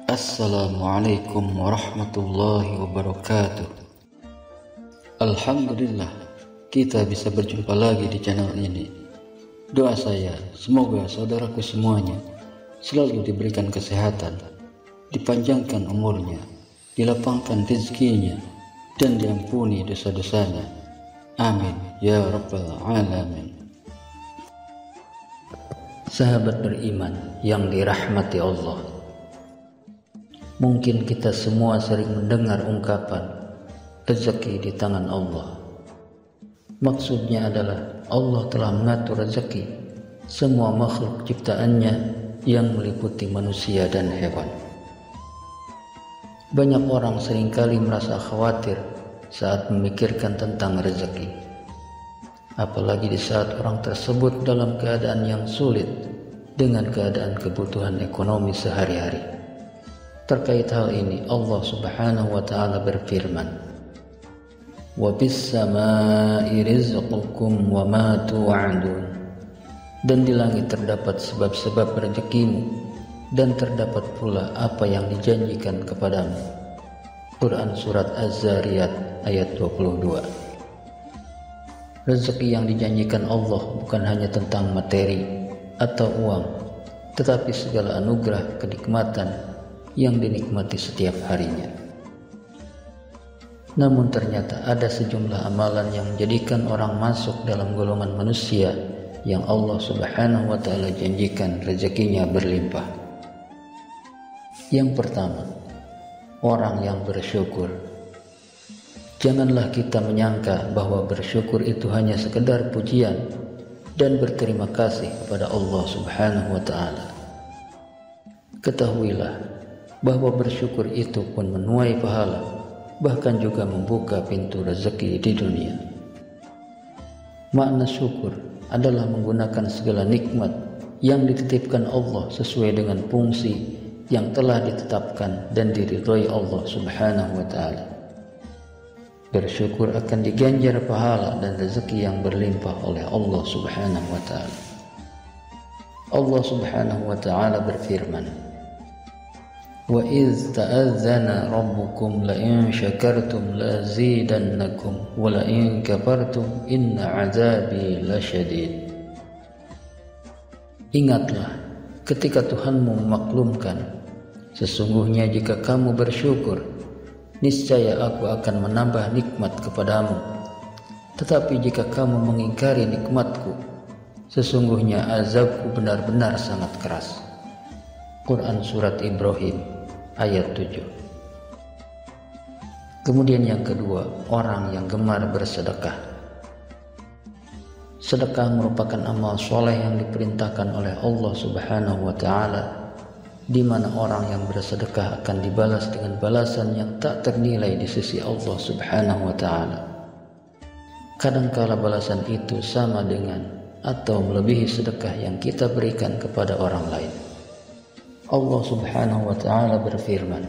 Assalamualaikum warahmatullahi wabarakatuh. Alhamdulillah kita bisa berjumpa lagi di channel ini. Doa saya semoga saudaraku semuanya selalu diberikan kesehatan, dipanjangkan umurnya, dilapangkan rezekinya, dan diampuni dosa-dosanya. Amin ya rabbal alamin. Sahabat beriman yang dirahmati Allah, mungkin kita semua sering mendengar ungkapan rezeki di tangan Allah. Maksudnya adalah Allah telah mengatur rezeki semua makhluk ciptaannya yang meliputi manusia dan hewan. Banyak orang seringkali merasa khawatir saat memikirkan tentang rezeki, apalagi di saat orang tersebut dalam keadaan yang sulit dengan keadaan kebutuhan ekonomi sehari-hari. Terkait hal ini Allah Subhanahu wa ta'ala berfirman, "Wa bis samaa'i rizqukum wa ma tu'adun." Dan di langit terdapat sebab-sebab rezekimu, dan terdapat pula apa yang dijanjikan kepadamu. Quran Surat Az-Zariyat ayat 22. Rezeki yang dijanjikan Allah bukan hanya tentang materi atau uang, tetapi segala anugerah kenikmatan yang dinikmati setiap harinya. Namun ternyata ada sejumlah amalan yang menjadikan orang masuk dalam golongan manusia yang Allah Subhanahu wa ta'ala janjikan rezekinya berlimpah. Yang pertama, orang yang bersyukur. Janganlah kita menyangka bahwa bersyukur itu hanya sekedar pujian dan berterima kasih kepada Allah Subhanahu wa ta'ala. Ketahuilah bahwa bersyukur itu pun menuai pahala, bahkan juga membuka pintu rezeki di dunia. Makna syukur adalah menggunakan segala nikmat yang dititipkan Allah sesuai dengan fungsi yang telah ditetapkan dan diridhoi Allah Subhanahu wa ta'ala. Bersyukur akan diganjar pahala dan rezeki yang berlimpah oleh Allah Subhanahu wa ta'ala. Allah Subhanahu wa ta'ala berfirman, "Wa idz ta'adzana rabbukum la in syakartum la azidannakum wa la in kafartum inna 'adzabi lasyadid." Ingatlah ketika Tuhanmu memaklumkan, sesungguhnya jika kamu bersyukur, niscaya aku akan menambah nikmat kepadamu. Tetapi jika kamu mengingkari nikmatku, sesungguhnya azabku benar-benar sangat keras. Quran Surat Ibrahim ayat 7. Kemudian yang kedua, orang yang gemar bersedekah. Sedekah merupakan amal soleh yang diperintahkan oleh Allah Subhanahu wa ta'ala, di mana orang yang bersedekah akan dibalas dengan balasan yang tak ternilai di sisi Allah Subhanahu wa ta'ala. Kadangkala balasan itu sama dengan atau melebihi sedekah yang kita berikan kepada orang lain. Allah Subhanahu wa ta'ala berfirman,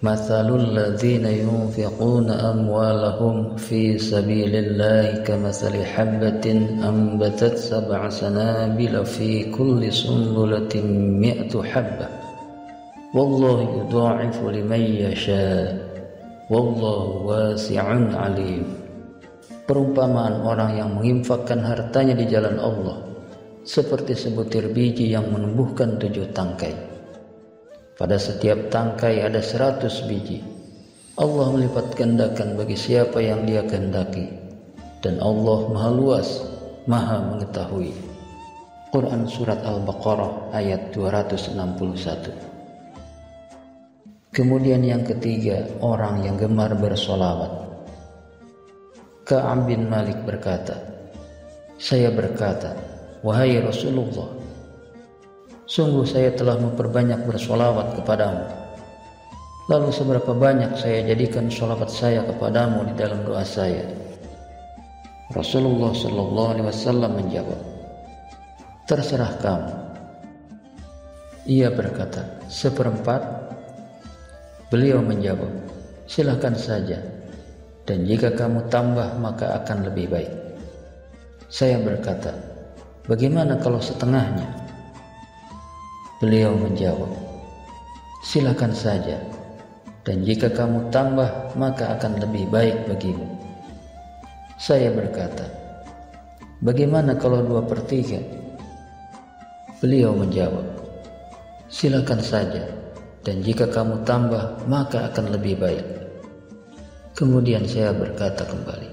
"Mathalul ladzina yunfiquna amwalahum fi sabilillahi kamathali habbatin ambatat sab'a sanabila fi kulli sunbulatin mi'atu habbah wallahu yudha'ifu liman yasha wallahu wasi'un alim." Perumpamaan orang yang menginfakkan hartanya di jalan Allah seperti sebutir biji yang menumbuhkan 7 tangkai. Pada setiap tangkai ada 100 biji. Allah melipat gandakan bagi siapa yang Dia kehendaki, dan Allah Maha Luas, Maha Mengetahui. Quran Surat Al-Baqarah ayat 261. Kemudian yang ketiga, orang yang gemar bersolawat. Ka'ab bin Malik berkata, "Saya berkata, wahai Rasulullah, sungguh saya telah memperbanyak bersolawat kepadamu. Lalu seberapa banyak saya jadikan solawat saya kepadamu di dalam doa saya?" Rasulullah sallallahu alaihi wasallam menjawab, "Terserah kamu." Ia berkata, "1/4?" Beliau menjawab, "Silakan saja, dan jika kamu tambah maka akan lebih baik." Saya berkata, "Bagaimana kalau setengahnya?" Beliau menjawab, Silakan saja, dan jika kamu tambah maka akan lebih baik bagimu. Saya berkata, bagaimana kalau 2/3? Beliau menjawab, silakan saja, dan jika kamu tambah maka akan lebih baik. Kemudian saya berkata kembali,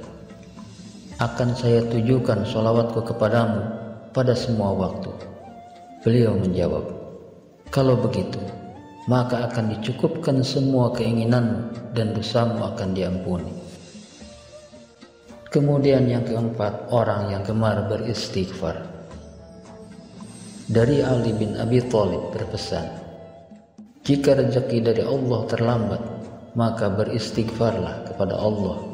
akan saya tujukan sholawatku kepadamu pada semua waktu. Beliau menjawab, kalau begitu maka akan dicukupkan semua keinginanmu dan dosamu akan diampuni. Kemudian yang keempat, orang yang gemar beristighfar. Dari Ali bin Abi Thalib berpesan, jika rezeki dari Allah terlambat, maka beristighfarlah kepada Allah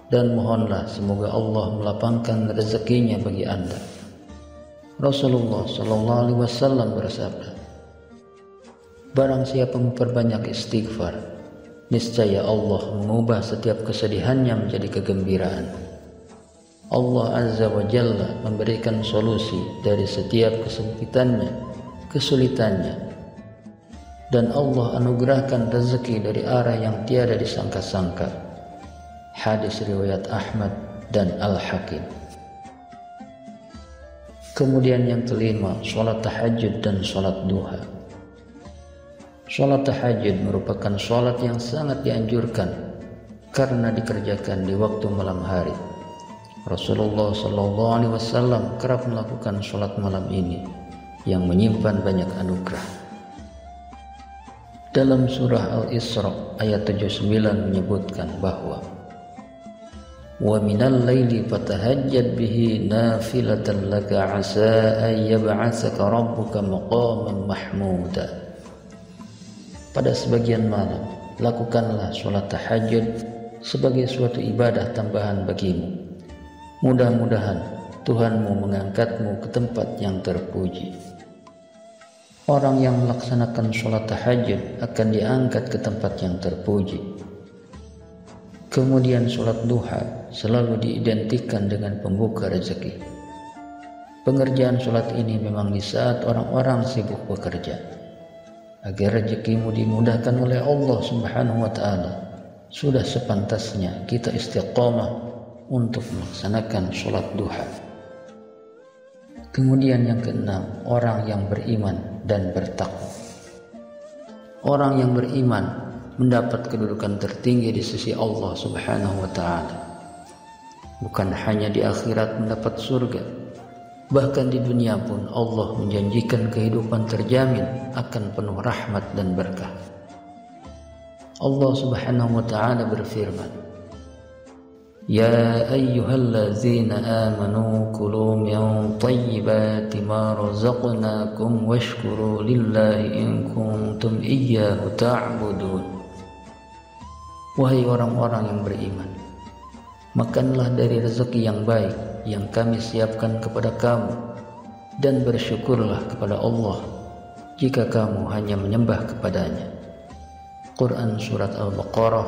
dan mohonlah semoga Allah melapangkan rezekinya bagi Anda. Rasulullah SAW bersabda, barang siapa memperbanyak istighfar, niscaya Allah mengubah setiap kesedihannya menjadi kegembiraan. Allah Azza wa Jalla memberikan solusi dari setiap kesempitannya, kesulitannya, dan Allah anugerahkan rezeki dari arah yang tiada disangka-sangka. Hadis riwayat Ahmad dan Al-Hakim. Kemudian yang kelima, sholat tahajud dan sholat duha. Sholat tahajud merupakan sholat yang sangat dianjurkan karena dikerjakan di waktu malam hari. Rasulullah SAW kerap melakukan sholat malam ini yang menyimpan banyak anugerah. Dalam surah Al-Isra ayat 79 menyebutkan bahwa wa minal laili fatahajjad bihi nafilatan laka asa an yab'atsaka rabbuka maqaman mahmuda. Pada sebagian malam lakukanlah sholat tahajud sebagai suatu ibadah tambahan bagimu. Mudah-mudahan Tuhanmu mengangkatmu ke tempat yang terpuji. Orang yang melaksanakan sholat tahajud akan diangkat ke tempat yang terpuji. Kemudian sholat duha selalu diidentikan dengan pembuka rezeki. Pengerjaan sholat ini memang di saat orang-orang sibuk bekerja. Agar rezekimu dimudahkan oleh Allah Subhanahu wa Ta'ala, sudah sepantasnya kita istiqamah untuk melaksanakan sholat duha. Kemudian yang keenam, orang yang beriman dan bertakwa. Orang yang beriman mendapat kedudukan tertinggi di sisi Allah Subhanahu wa Ta'ala. Bukan hanya di akhirat mendapat surga, bahkan di dunia pun Allah menjanjikan kehidupan terjamin akan penuh rahmat dan berkah. Allah Subhanahu wa Ta'ala berfirman, ya ayyuhallazina amanu kulu min thayyibati ma razaqnakum washkuru lillahi in kuntum iyyahu ta'budun. Wahai orang-orang yang beriman, makanlah dari rezeki yang baik yang kami siapkan kepada kamu, dan bersyukurlah kepada Allah jika kamu hanya menyembah kepadanya. Quran Surat Al-Baqarah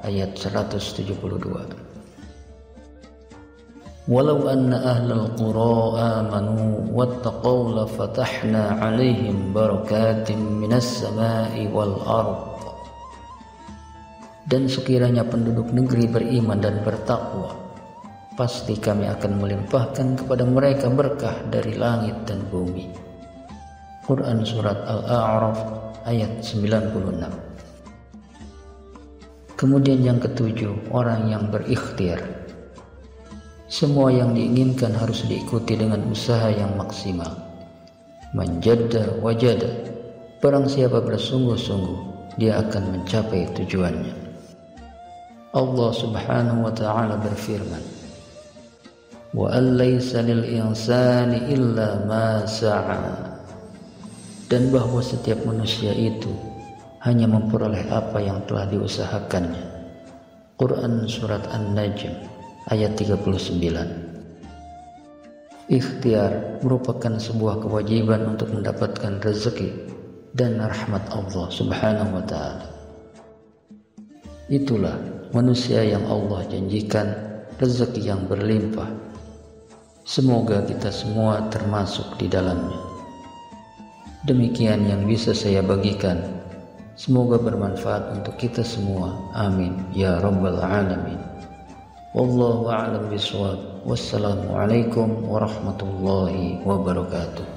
ayat 172. Walau anna ahlal qura amanu wattaqaw lafatahna alaihim barakatim minas samai wal ard. Dan sekiranya penduduk negeri beriman dan bertakwa, pasti kami akan melimpahkan kepada mereka berkah dari langit dan bumi. Quran Surat Al-A'raf ayat 96. Kemudian yang ketujuh, orang yang berikhtiar. Semua yang diinginkan harus diikuti dengan usaha yang maksimal. Man jadda wajada. Barang siapa bersungguh-sungguh, dia akan mencapai tujuannya. Allah Subhanahu wa Ta'ala berfirman, wa an laysa lil insani illa ma sa'a. Dan bahwa setiap manusia itu hanya memperoleh apa yang telah diusahakannya. Quran Surat An-Najm ayat 39. Ikhtiar merupakan sebuah kewajiban untuk mendapatkan rezeki dan rahmat Allah Subhanahu wa Ta'ala. Itulah manusia yang Allah janjikan rezeki yang berlimpah. Semoga kita semua termasuk di dalamnya. Demikian yang bisa saya bagikan. Semoga bermanfaat untuk kita semua. Amin ya rabbal alamin. Wallahu a'lam bishawab. Wassalamualaikum warahmatullahi wabarakatuh.